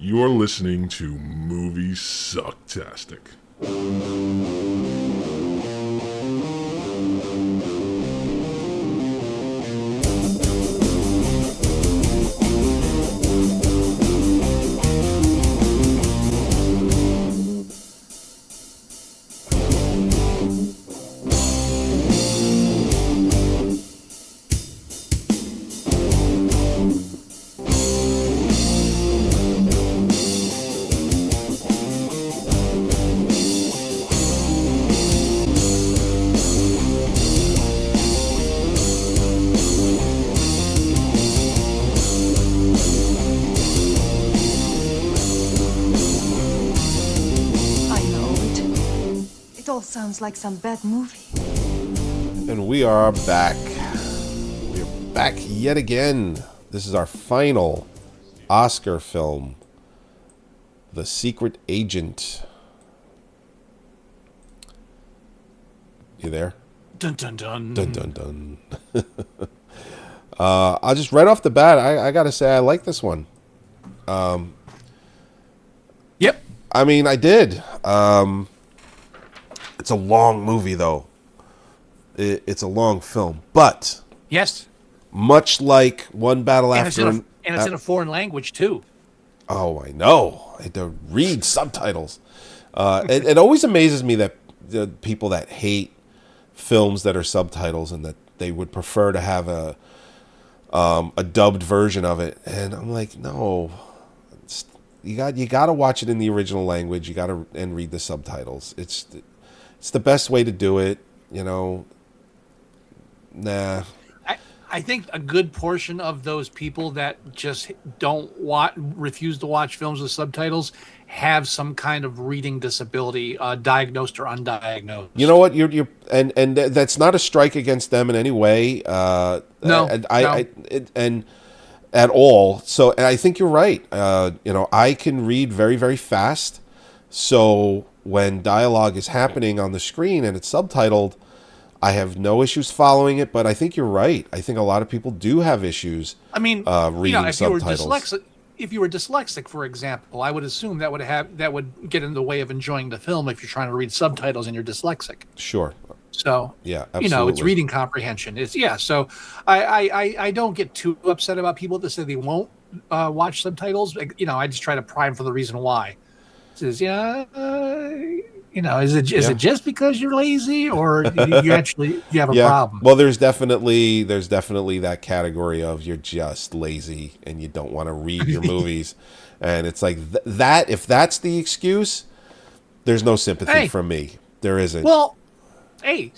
You're listening to Moviesucktastic. Sounds like some bad movie. And we are back. We're back yet again. This is our final Oscar film, The Secret Agent. You there? Dun dun dun. Dun dun dun. I'll just right off the bat, I gotta say I like this one. Yep. I mean, I did. It's a long movie, though. It's a long film, but yes, much like One Battle After, and it's in a foreign language too. Oh, I know. I had to read subtitles. It always amazes me that the people that hate films that are subtitles and that they would prefer to have a dubbed version of it. And I'm like, no, you got to watch it in the original language. You got to and read the subtitles. It's the best way to do it, you know. Nah. I think a good portion of those people that just refuse to watch films with subtitles have some kind of reading disability, diagnosed or undiagnosed. You know what? You're and that's not a strike against them in any way. No, and at all. So and I think you're right. I can read very, very fast. So when dialogue is happening on the screen and it's subtitled, I have no issues following it. But I think you're right. I think a lot of people do have issues. I mean, reading if subtitles. If you were dyslexic, for example, I would assume that would get in the way of enjoying the film if you're trying to read subtitles and you're dyslexic. Sure. So yeah, absolutely. It's reading comprehension. So I don't get too upset about people that say they won't watch subtitles. I just try to pry them for the reason why. Says, is it just because you're lazy, or you have a problem? Well, there's definitely that category of you're just lazy and you don't want to read your movies, and it's like that. If that's the excuse, there's no sympathy from me. There isn't. Well, hey,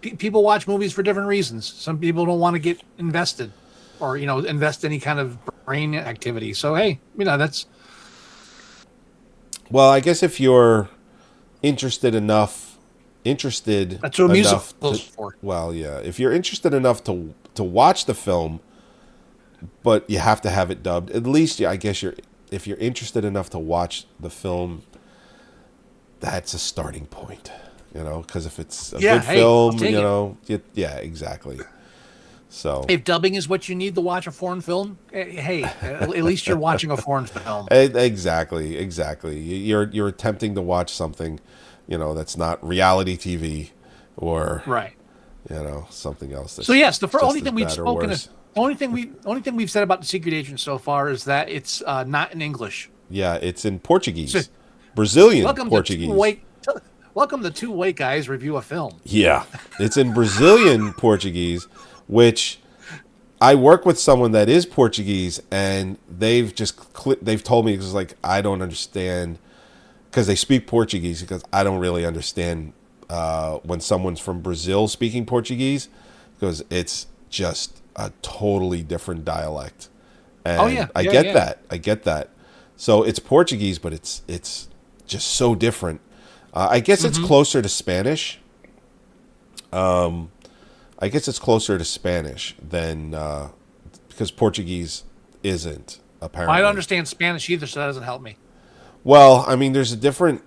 people watch movies for different reasons. Some people don't want to get invested, or invest any kind of brain activity. So hey, that's. Well, I guess if you're interested enough, that's what musicals for. Well, yeah, if you're interested enough to watch the film, but you have to have it dubbed. At least, I guess if you're interested enough to watch the film, that's a starting point. Because if it's a good film, exactly. So if dubbing is what you need to watch a foreign film, hey, at least you're watching a foreign film. Exactly. You're attempting to watch something, that's not reality TV or right. Something else. That's so yes, the only thing we've spoken of, the only thing we've said about The Secret Agent so far is that it's not in English. Yeah, it's in Portuguese, Brazilian Portuguese. Welcome to Two White Guys Review a Film. Yeah, it's in Brazilian Portuguese. Which I work with someone that is Portuguese, and they've told me, it's like, I don't understand, because they speak Portuguese, because I don't really understand when someone's from Brazil speaking Portuguese, because it's just a totally different dialect. And I get that. So it's Portuguese, but it's just so different. I guess it's closer to Spanish. I guess it's closer to Spanish than because Portuguese isn't, apparently. I don't understand Spanish either, so that doesn't help me. Well, I mean, there's a different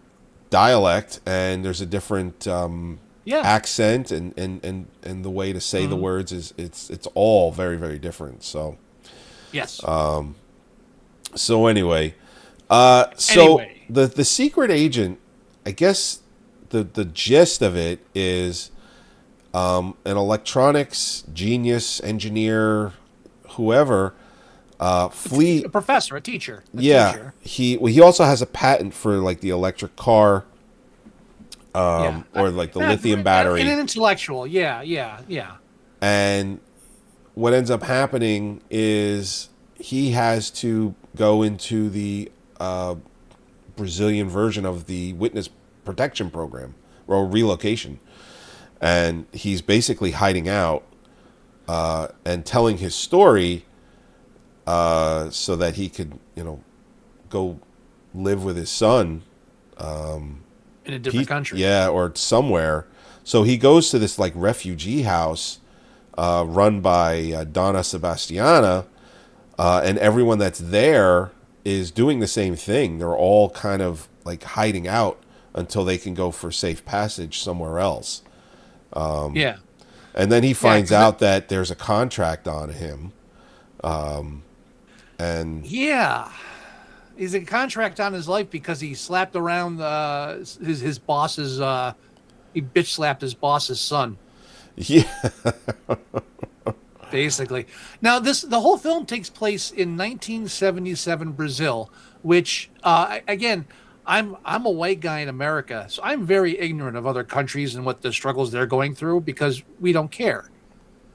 dialect and there's a different accent and the way to say the words is it's all very, very different. So yes. So anyway, So Anyway. the secret agent, I guess the gist of it is an electronics genius, engineer, whoever, flee. A professor, a teacher. Yeah, Teacher. he also has a patent for like the electric car, Yeah. or like the lithium battery. And an intellectual. Yeah, yeah, yeah. And what ends up happening is he has to go into the Brazilian version of the witness protection program or relocation, and he's basically hiding out and telling his story so that he could, go live with his son In a different country. yeah, or somewhere. So he goes to this like refugee house run by Donna Sebastiana, and everyone that's there is doing the same thing. They're all kind of like hiding out until they can go for safe passage somewhere else. Yeah. And then he finds 'cause out that there's a contract on him. And Yeah. He's a contract on his life because he slapped around his boss's he bitch slapped his boss's son, yeah, basically. Now the whole film takes place in 1977 Brazil, which again, I'm a white guy in America, so I'm very ignorant of other countries and what the struggles they're going through because we don't care.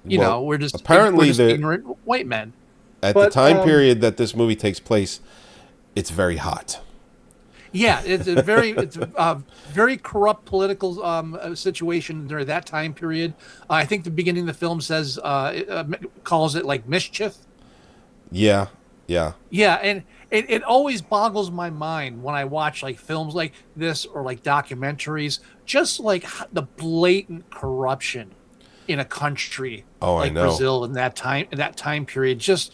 Well, We're just apparently ignorant white men. at the But, time period that this movie takes place, it's very hot. Yeah, it's a very corrupt political situation during that time period. I think the beginning of the film says calls it like mischief. Yeah, yeah. Yeah, and it always boggles my mind when I watch like films like this or like documentaries, just like the blatant corruption in a country Oh, I like know. Brazil in that time period. Just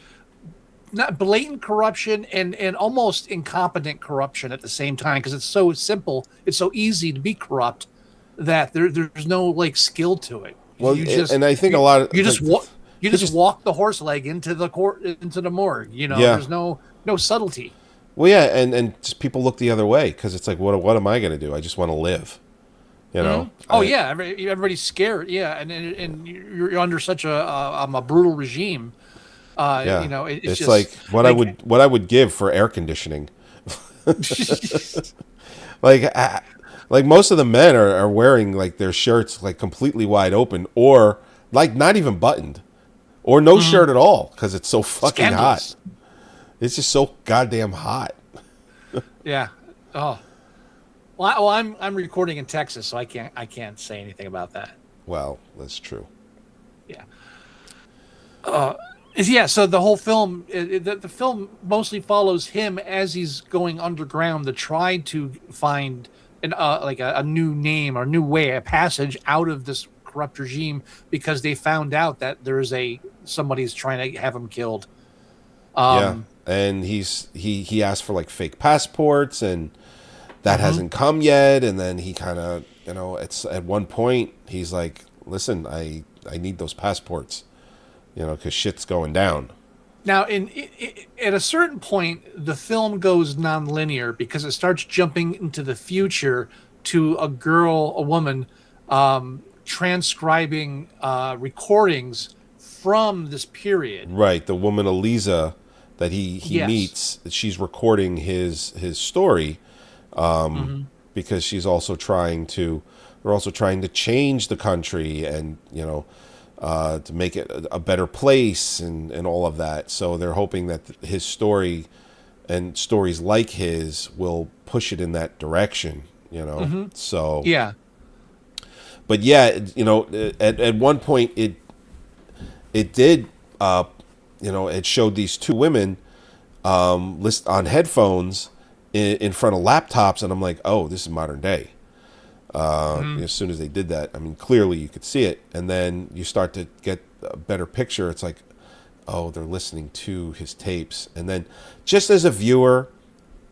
not blatant corruption and almost incompetent corruption at the same time because it's so simple, it's so easy to be corrupt that there's no like skill to it. Well, You and I think a lot of you just like, walk you they just walk the horse leg into the court into the morgue. Yeah. There's no subtlety. Well, yeah, and just people look the other way because it's like, what am I going to do? I just want to live. Oh yeah, everybody's scared. Yeah, and you're under such a brutal regime. Yeah. It's It's just like what I would give for air conditioning. Like most of the men are wearing like their shirts like completely wide open or like not even buttoned or no shirt at all because it's so fucking Scandalous. hot. It's just so goddamn hot. Yeah. Oh. Well, I'm recording in Texas, so I can't say anything about that. Well, that's true. Yeah. Yeah. So the whole film, the film mostly follows him as he's going underground to try to find a new name or new way, a passage out of this corrupt regime because they found out that there's somebody's trying to have him killed. Yeah, and he asked for like fake passports, and that hasn't come yet. And then he kind of, it's at one point he's like, "Listen, I need those passports, because shit's going down." Now, at a certain point, the film goes non-linear because it starts jumping into the future to a woman, transcribing recordings from this period. Right, the woman Eliza that he Yes. meets, she's recording his story, because she's also they're also trying to change the country and to make it a better place and all of that. So they're hoping that his story and stories like his will push it in that direction. So Yeah. but yeah, at one point it did, it showed these two women list on headphones in front of laptops, and I'm like, oh, this is modern day. As soon as they did that, I mean, clearly you could see it, and then you start to get a better picture. It's like, oh, they're listening to his tapes, and then just as a viewer,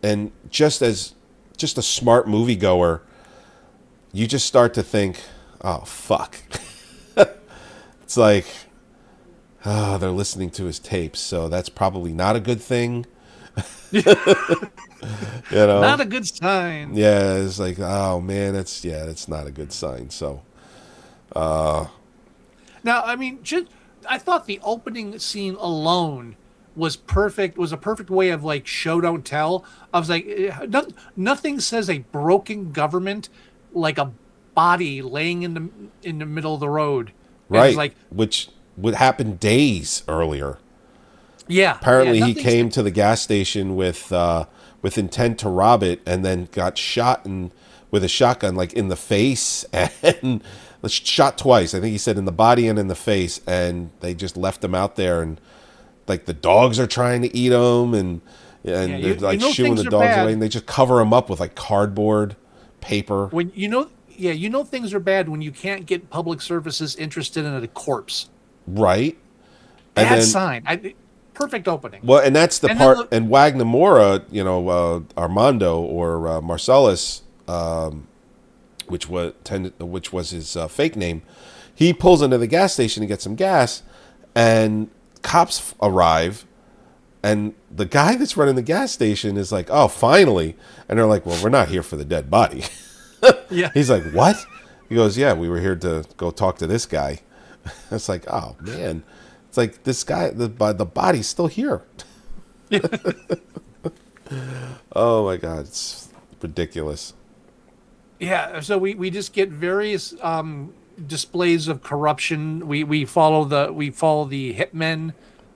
and just a smart moviegoer, you just start to think, oh fuck. It's like, oh, they're listening to his tapes, so that's probably not a good thing. You know, Not a good sign. yeah, it's like, oh man, that's not a good sign. So, Now, I mean, I thought the opening scene alone was perfect. Was a perfect way of like show don't tell. I was like, nothing says a broken government like a body laying in the middle of the road. And it's right, like, which would happen days earlier. yeah, Apparently, he nothing's- came to the gas station with intent to rob it, and then got shot with a shotgun, like in the face, and shot twice. I think he said in the body and in the face, and they just left him out there, and like the dogs are trying to eat him, and they're like shooing the dogs away, and they just cover him up with like cardboard, paper. when things are bad when you can't get public services interested in a corpse. Right. Bad sign. Perfect opening. Well, and that's the And part. then And Wagner Mora, Armando or Marcellus, which was his fake name, he pulls into the gas station to get some gas, and cops arrive, and the guy that's running the gas station is like, "Oh, finally!" And they're like, "Well, we're not here for the dead body." Yeah. He's like, "What?" He goes, "Yeah, we were here to go talk to this guy." It's like, oh man. It's like this guy, the body's still here. Oh my God, it's ridiculous. Yeah, so we just get various displays of corruption. We follow the hitmen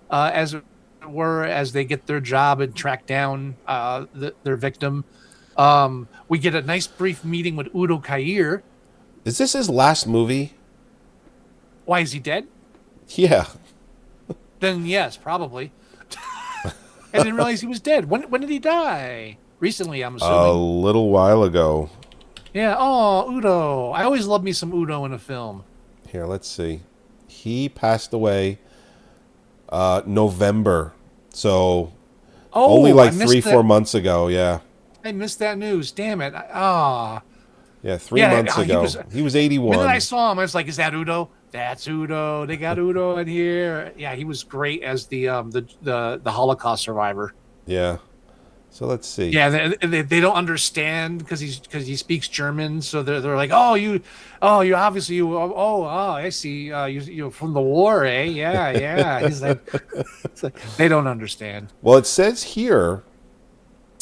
as it were, as they get their job and track down their victim. We get a nice brief meeting with Udo Kier. Is this his last movie? Why is he dead? Yeah. Then yes, probably. I didn't realize he was dead. When did he die? Recently, I'm assuming. A little while ago. Yeah. Oh, Udo. I always love me some Udo in a film. Here, let's see. He passed away November. So only like 3-4 months ago. Yeah. I missed that news. Damn it. Yeah, 3 months ago. He was 81. When I saw him, I was like, "Is that Udo? That's Udo. They got Udo in here." Yeah, he was great as the Holocaust survivor. Yeah. So let's see. Yeah, they don't understand because he speaks German, so they're like, you obviously I see you're from the war, eh? Yeah. He's like, they don't understand. Well, it says here,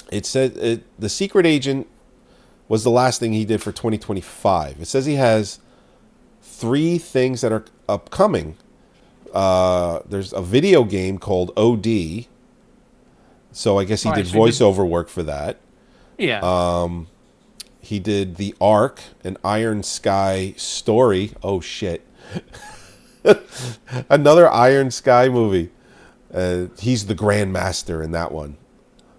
the Secret Agent was the last thing he did for 2025. It says he has 3 things that are upcoming. There's a video game called OD. So I guess he did voiceover work for that. Yeah. He did The Ark, an Iron Sky story. Oh, shit. Another Iron Sky movie. He's the Grandmaster in that one.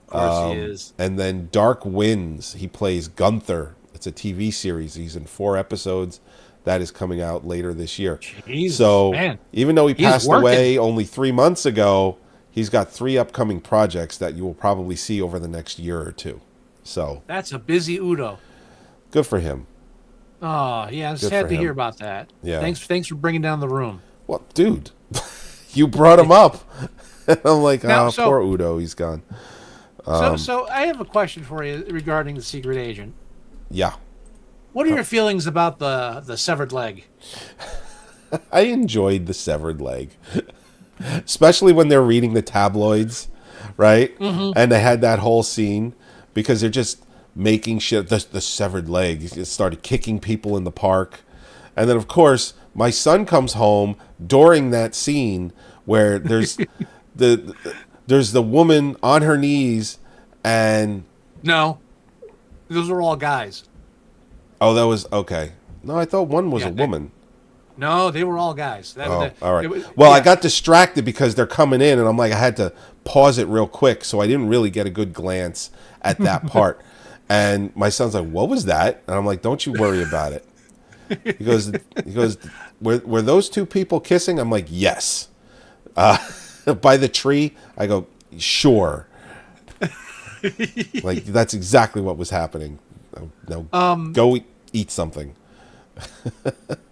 Of course he is. And then Dark Winds, he plays Gunther. It's a TV series. He's in 4 episodes. That is coming out later this year. Jesus, so man. Even though he passed working. away only 3 months ago, he's got 3 upcoming projects that you will probably see over the next year or 2. So That's a busy Udo. good for him. Oh, yeah, I'm Good sad for to him. hear about that. Yeah. Thanks for bringing down the room. Well, dude, you brought him up. I'm like, Now, so- poor Udo, he's gone. So I have a question for you regarding the Secret Agent. Yeah. What are your feelings about the severed leg? I enjoyed the severed leg, especially when they're reading the tabloids, right? Mm-hmm. And they had that whole scene because they're just making shit. The severed leg. He just started kicking people in the park, and then of course my son comes home during that scene where there's there's the woman on her knees, and No, those are all guys. oh, that was okay. No, I thought one was a woman. No, they were all guys. All right. I got distracted because they're coming in, and I'm like, I had to pause it real quick, so I didn't really get a good glance at that part. And my son's like, "What was that?" And I'm like, "Don't you worry about it." He goes, were those 2 people kissing? I'm like, "Yes." By the tree, I go, "Sure." Like that's exactly what was happening. Now go eat something.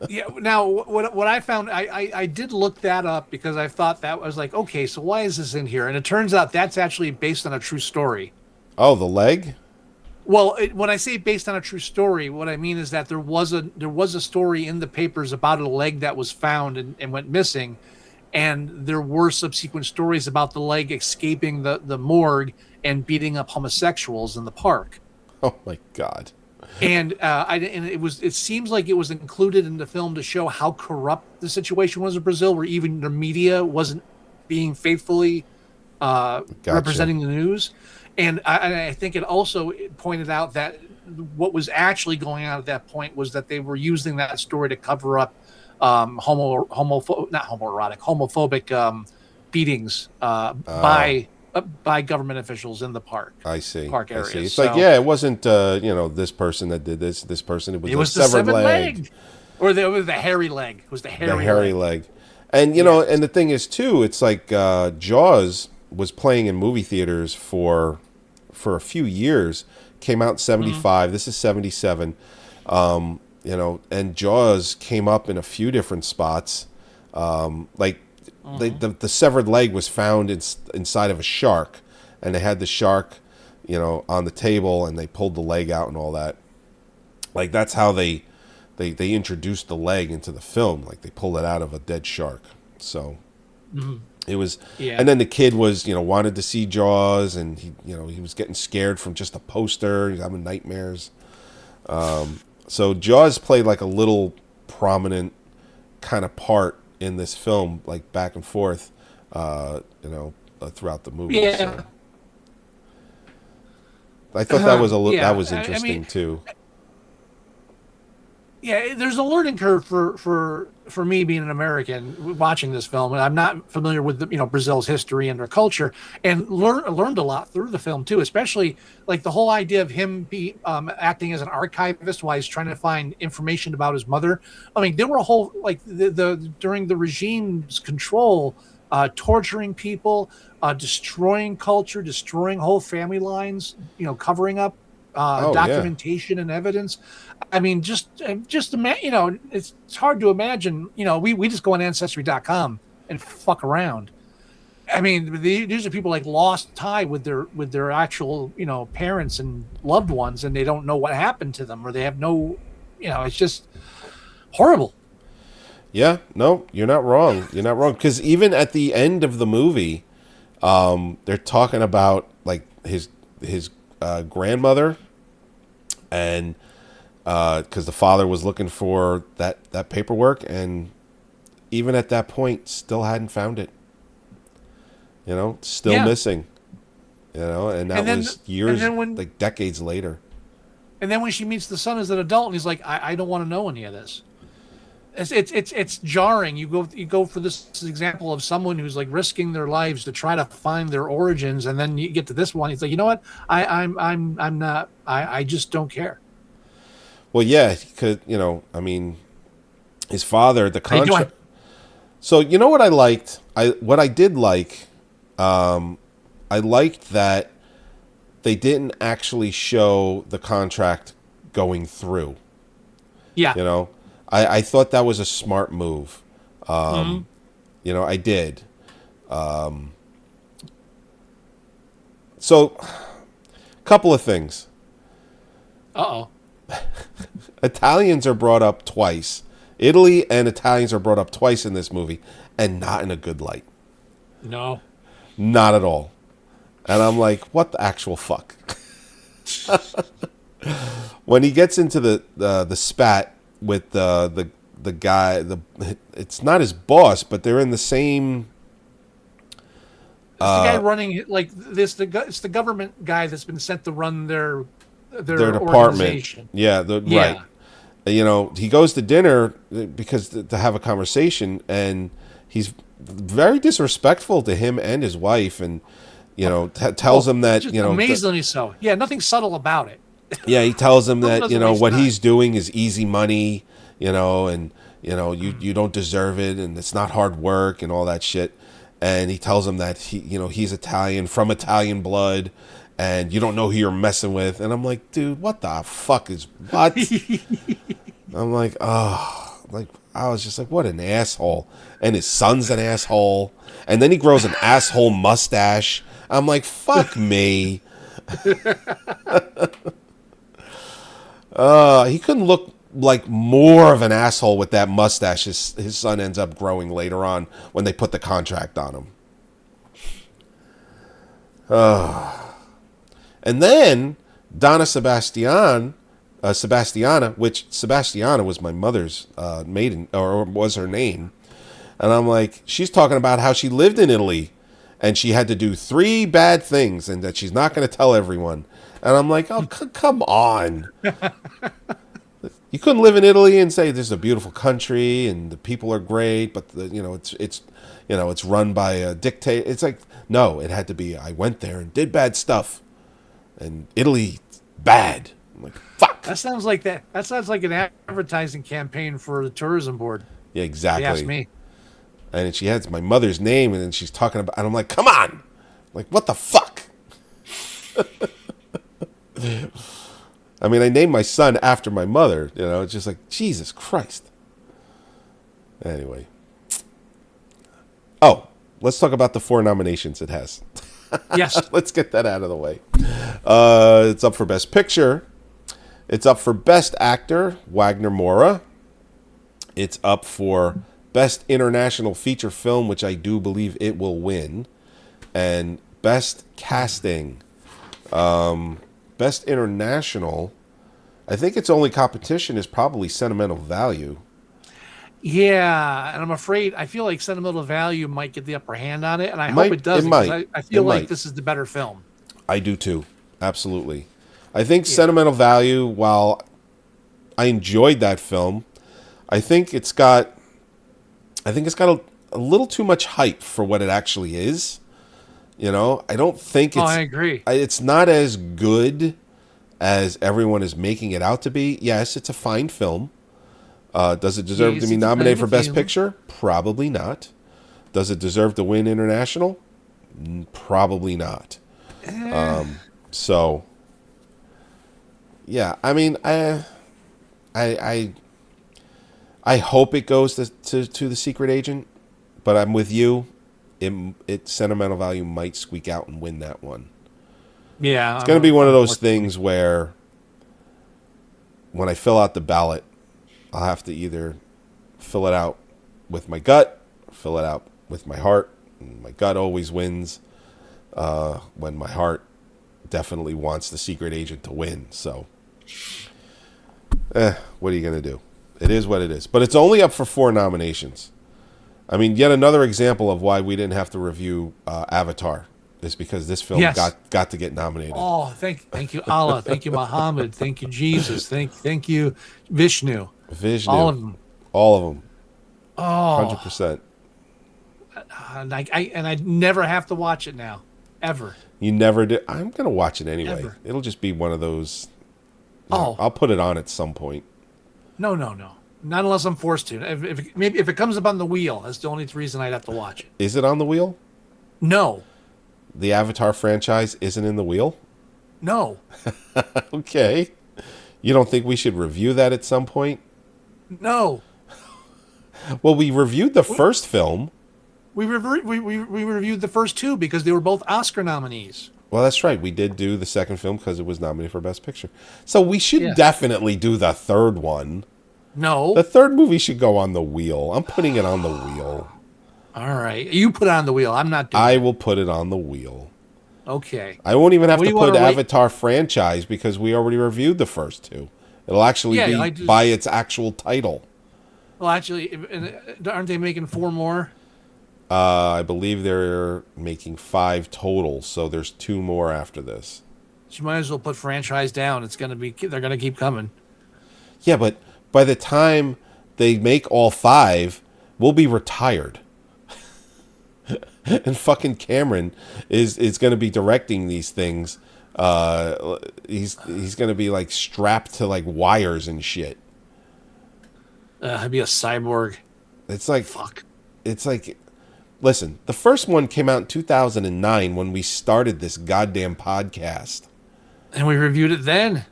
Yeah. Now, what I found, I did look that up because I thought that was like, okay, so why is this in here? And it turns out that's actually based on a true story. Oh, the leg? Well, when I say based on a true story, what I mean is that there was a story in the papers about a leg that was found and went missing, and there were subsequent stories about the leg escaping the morgue and beating up homosexuals in the park. Oh my God. And it seems like it was included in the film to show how corrupt the situation was in Brazil, where even the media wasn't being faithfully Gotcha. representing the news. And I think it also pointed out that what was actually going on at that point was that they were using that story to cover up homophobic beatings by government officials in the park I see. park I see. areas. It's like, So yeah, it wasn't, this person that did this person. It was it a was the severed severed leg. leg, or it was the hairy leg. It was the The hairy hairy leg. leg. And, Yes. and the thing is, too, it's like Jaws was playing in movie theaters for a few years. Came out in 75. This is 77. And Jaws came up in a few different spots. Like the severed leg was found inside of a shark, and they had the shark, on the table, and they pulled the leg out and all that. Like that's how they introduced the leg into the film. Like they pulled it out of a dead shark. So it was, Yeah. and then the kid was, wanted to see Jaws, and he was getting scared from just a poster. He was having nightmares. So Jaws played like a little prominent kind of part in this film, like back and forth, throughout the movie. Yeah. So I thought that was Yeah. that was I interesting mean, too. yeah, there's a learning curve for me being an American watching this film, and I'm not familiar with Brazil's history and their culture, and learned a lot through the film too, especially like the whole idea of him acting as an archivist while he's trying to find information about his mother. I mean, there were a whole like the during the regime's control, torturing people, destroying culture, destroying whole family lines, covering up Oh yeah, documentation and evidence. I mean, it's hard to imagine. We just go on ancestry.com and fuck around. I mean, these are people like lost tie with their actual parents and loved ones, and they don't know what happened to them, or they have no, it's just horrible. yeah. No, you're not wrong. You're not wrong, because even at the end of the movie, they're talking about like his grandmother, and because the father was looking for that paperwork, and even at that point still hadn't found it, still Yeah. missing, and that And then was and years, then when like decades later. and then when she meets the son as an adult, and he's like, I don't want to know any of this. It's jarring. You go for this example of someone who's like risking their lives to try to find their origins, and then you get to this one. He's like, you know what? I'm not. I just don't care. Well, yeah, because I mean, his father, the How you doing? contract. So you know what I liked? What I did like, I liked that they didn't actually show the contract going through. Yeah. I thought that was a smart move. I did. So, a couple of things. Uh-oh. Italians are brought up twice. Italy and Italians are brought up twice in this movie, and not in a good light. No. Not at all. And I'm like, what the actual fuck? When he gets into the spat with the guy, it's not his boss, but they're in the same. It's the guy running like this. It's the government guy that's been sent to run their department. organization. Yeah, Yeah. right. He goes to dinner because to have a conversation, and he's very disrespectful to him and his wife, and tells him that Just amazingly so. Yeah, nothing subtle about it. yeah, he tells him that doesn't waste what time. he's doing is easy money, and you don't deserve it, and it's not hard work and all that shit. and he tells him that he's Italian, from Italian blood, and you don't know who you're messing with. And I'm like, dude, what the fuck is what? I'm like, oh, like I was just like, what an asshole. And his son's an asshole. And then he grows an asshole mustache. I'm like, fuck me. He couldn't look like more of an asshole with that mustache his son ends up growing later on when they put the contract on him. And then Donna Sebastiana, which Sebastiana was my mother's maiden, or was her name. And I'm like, she's talking about how she lived in Italy and she had to do 3 bad things and that she's not going to tell everyone. And I'm like, oh, come on. You couldn't live in Italy and say this is a beautiful country and the people are great, but it's run by a dictator. It's like, no, it had to be, I went there and did bad stuff. And Italy, bad. I'm like, fuck. That sounds like an advertising campaign for the tourism board. Yeah, exactly. If you ask me. And she has my mother's name, and then she's talking about, and I'm like, come on. Like, what the fuck? I mean, I named my son after my mother. It's just like, Jesus Christ. Anyway. Oh, let's talk about the 4 nominations it has. Yes. Let's get that out of the way. It's up for Best Picture. It's up for Best Actor, Wagner Moura. It's up for Best International Feature Film, which I do believe it will win. And Best Casting. Best International, I think its only competition is probably Sentimental Value. Yeah, and I'm afraid I feel like Sentimental Value might get the upper hand on it, and I hope it doesn't. Because I feel like this is the better film. I do too, absolutely. I think Sentimental Value, while I enjoyed that film, I think it's got a little too much hype for what it actually is. I don't think it's. Oh, I agree. It's not as good as everyone is making it out to be. Yes, it's a fine film. Does it deserve to be nominated for Best Picture? Probably not. Does it deserve to win International? Probably not. So, yeah. I mean, I hope it goes to The Secret Agent, but I'm with you. Its Sentimental Value might squeak out and win that one. Yeah, it's going to be one of those things where when I fill out the ballot, I'll have to either fill it out with my gut or fill it out with my heart. And my gut always wins when my heart definitely wants The Secret Agent to win. So, what are you going to do? It is what it is. But it's only up for 4 nominations. I mean, yet another example of why we didn't have to review Avatar is because this film got to get nominated. Oh, thank you, Allah. Thank you, Muhammad. Thank you, Jesus. Thank you, Vishnu. All of them. All of them. Oh, 100%. And I never have to watch it now, ever. You never do. I'm gonna watch it anyway. Ever. It'll just be one of those. Oh, I'll put it on at some point. No. Not unless I'm forced to. If it comes up on the wheel, that's the only reason I'd have to watch it. Is it on the wheel? No. The Avatar franchise isn't in the wheel? No. Okay. You don't think we should review that at some point? No. Well, we reviewed the first film. We reviewed the first 2 because they were both Oscar nominees. Well, that's right. We did do the second film because it was nominated for Best Picture. So we should definitely do the third one. No. The third movie should go on the wheel. I'm putting it on the wheel. All right. You put it on the wheel. I'm not doing I will put it on the wheel. Okay. I won't even have to put Avatar franchise because we already reviewed the first 2. It'll actually be by its actual title. Well, actually, aren't they making 4 more? I believe they're making 5 total, so there's 2 more after this. You might as well put franchise down. They're gonna keep coming. Yeah, but by the time they make all 5, we'll be retired. And fucking Cameron is going to be directing these things. He's going to be like strapped to like wires and shit. I'd be a cyborg. It's like fuck. It's like listen, the first one came out in 2009 when we started this goddamn podcast. And we reviewed it then.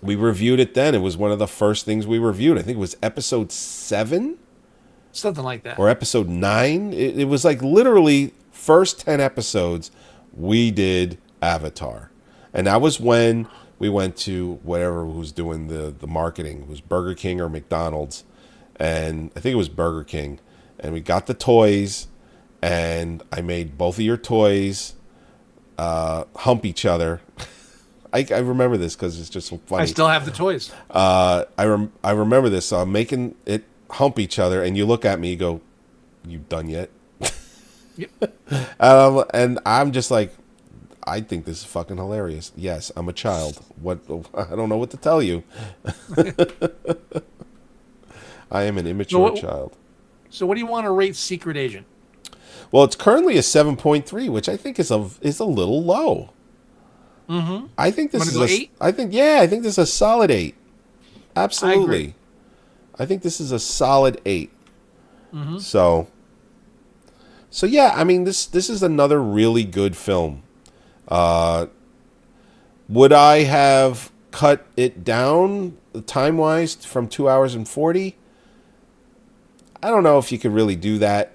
We reviewed it then. It was one of the first things we reviewed. I think it was episode 7? Something like that. Or episode 9. It was like literally first 10 episodes we did Avatar. And that was when we went to whatever was doing the marketing. It was Burger King or McDonald's. And I think it was Burger King. And we got the toys. And I made both of your toys hump each other. I remember this because it's just so funny. I still have the toys. I remember this. So I'm making it hump each other. And you look at me, you go, "You done yet?" Yep. And I'm just like, I think this is fucking hilarious. Yes, I'm a child. What? I don't know what to tell you. I am an immature child. So what do you want to rate Secret Agent? Well, it's currently a 7.3, which I think is a little low. Mm-hmm. I think this is a 8? I think this is a solid 8. Absolutely. I think this is a solid 8. Mm-hmm. So yeah, I mean this is another really good film. Would I have cut it down time-wise from 2 hours and 40? I don't know if you could really do that.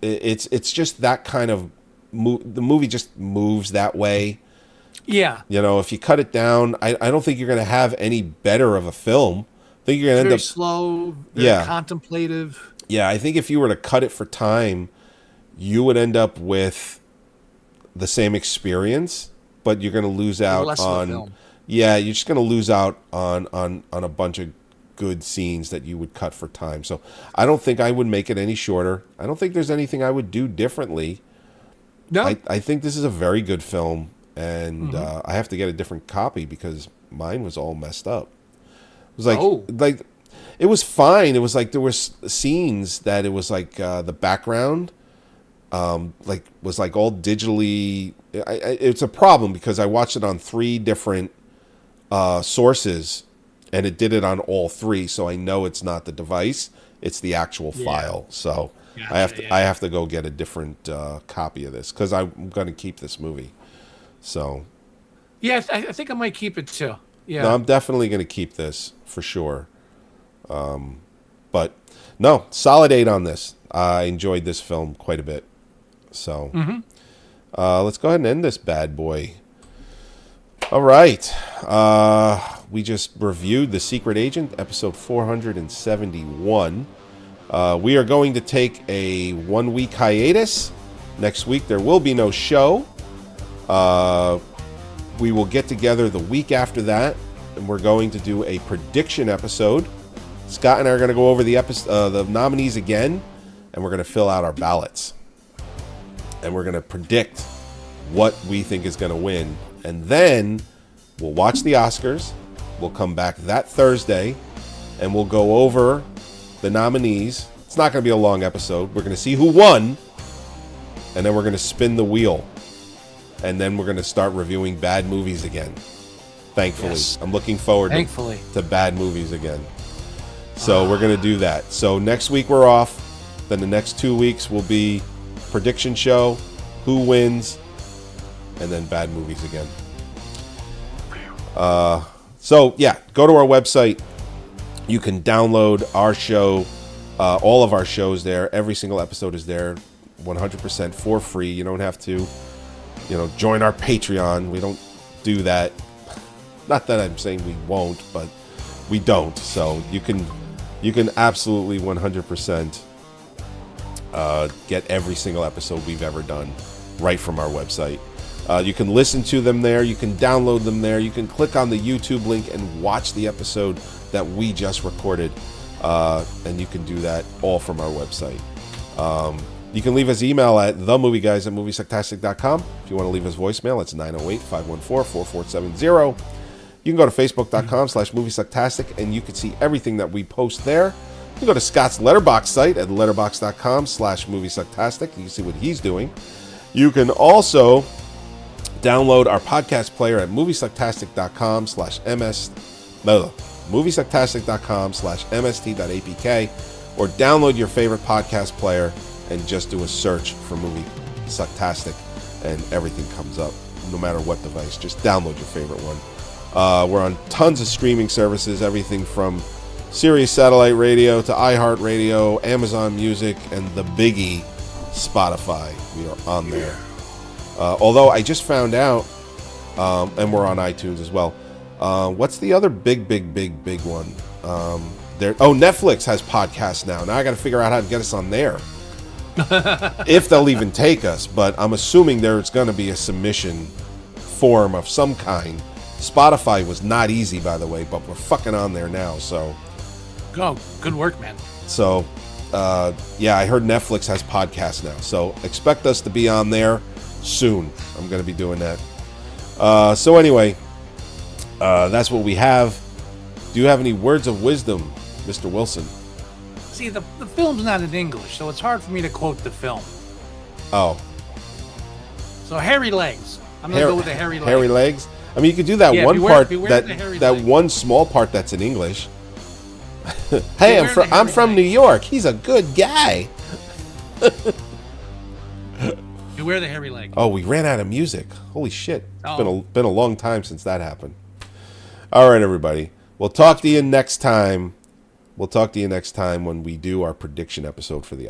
It's just that kind of the movie just moves that way. Yeah. You know, if you cut it down, I don't think you're going to have any better of a film. I think you're going to end up slow, very contemplative. Yeah, I think if you were to cut it for time, you would end up with the same experience, but you're going to lose out on you're just going to lose out on a bunch of good scenes that you would cut for time. So I don't think I would make it any shorter. I don't think there's anything I would do differently. No. I think this is a very good film, and I have to get a different copy because mine was all messed up. It was like it was fine. It was like there were scenes that it was like the background was like all digitally. It's a problem because I watched it on 3 different sources, and it did it on all 3. So I know it's not the device; it's the actual file. So Gotcha, I have to go get a different copy of this because I'm going to keep this movie. So yeah, I think I might keep it too. Yeah, no, I'm definitely going to keep this for sure. But no, solid 8 on this. I enjoyed this film quite a bit. So let's go ahead and end this bad boy. All right. We just reviewed The Secret Agent, episode 471. We are going to take a 1-week hiatus. Next week, there will be no show. We will get together the week after that, and we're going to do a prediction episode. Scott and I are going to go over the nominees again, and we're going to fill out our ballots. And we're going to predict what we think is going to win. And then we'll watch the Oscars. We'll come back that Thursday, and we'll go over the nominees. It's not going to be a long episode. We're going to see who won, and then we're going to spin the wheel. And then we're going to start reviewing bad movies again. Thankfully. Yes. I'm looking forward to bad movies again. So we're going to do that. So next week we're off. Then the next 2 weeks will be prediction show, who wins, and then bad movies again. So yeah, go to our website. You can download our show, all of our shows there. Every single episode is there, 100% for free. You don't have to, join our Patreon. We don't do that. Not that I'm saying we won't, but we don't. So you can absolutely 100% get every single episode we've ever done right from our website. You can listen to them there. You can download them there. You can click on the YouTube link and watch the episode that we just recorded. And you can do that all from our website. You can leave us email at themovieguys@moviesucktastic.com. If you want to leave us voicemail, it's 908-514-4470. You can go to facebook.com/moviesucktastic, and you can see everything that we post there. You can go to Scott's Letterboxd site at letterboxd.com/moviesucktastic. You can see what he's doing. You can also download our podcast player at moviesucktastic.com/moviesucktastic.com/mst.apk. or download your favorite podcast player and just do a search for Moviesucktastic, and everything comes up, no matter what device. Just download your favorite one. We're on tons of streaming services, everything from Sirius Satellite Radio to iHeartRadio, Amazon Music, and the biggie, Spotify. We are on there. Although I just found out, and we're on iTunes as well. What's the other big one? Netflix has podcasts now. Now I got to figure out how to get us on there. If they'll even take us, but I'm assuming there's going to be a submission form of some kind. Spotify was not easy, by the way, but we're fucking on there now, so. Oh, good work, man. So, yeah, I heard Netflix has podcasts now, so expect us to be on there soon. I'm going to be doing that. So anyway, that's what we have. Do you have any words of wisdom, Mr. Wilson? See, the film's not in English, so it's hard for me to quote the film. Oh. So hairy legs. I'm going to go with the hairy legs. Hairy legs? I mean, you could do that one part, that one small part that's in English. Hey, I'm from New York. He's a good guy. Beware the hairy leg. Oh, we ran out of music. Holy shit. It's Oh. been a long time since that happened. All right, everybody. We'll talk to you next time. We'll talk to you next time when we do our prediction episode for the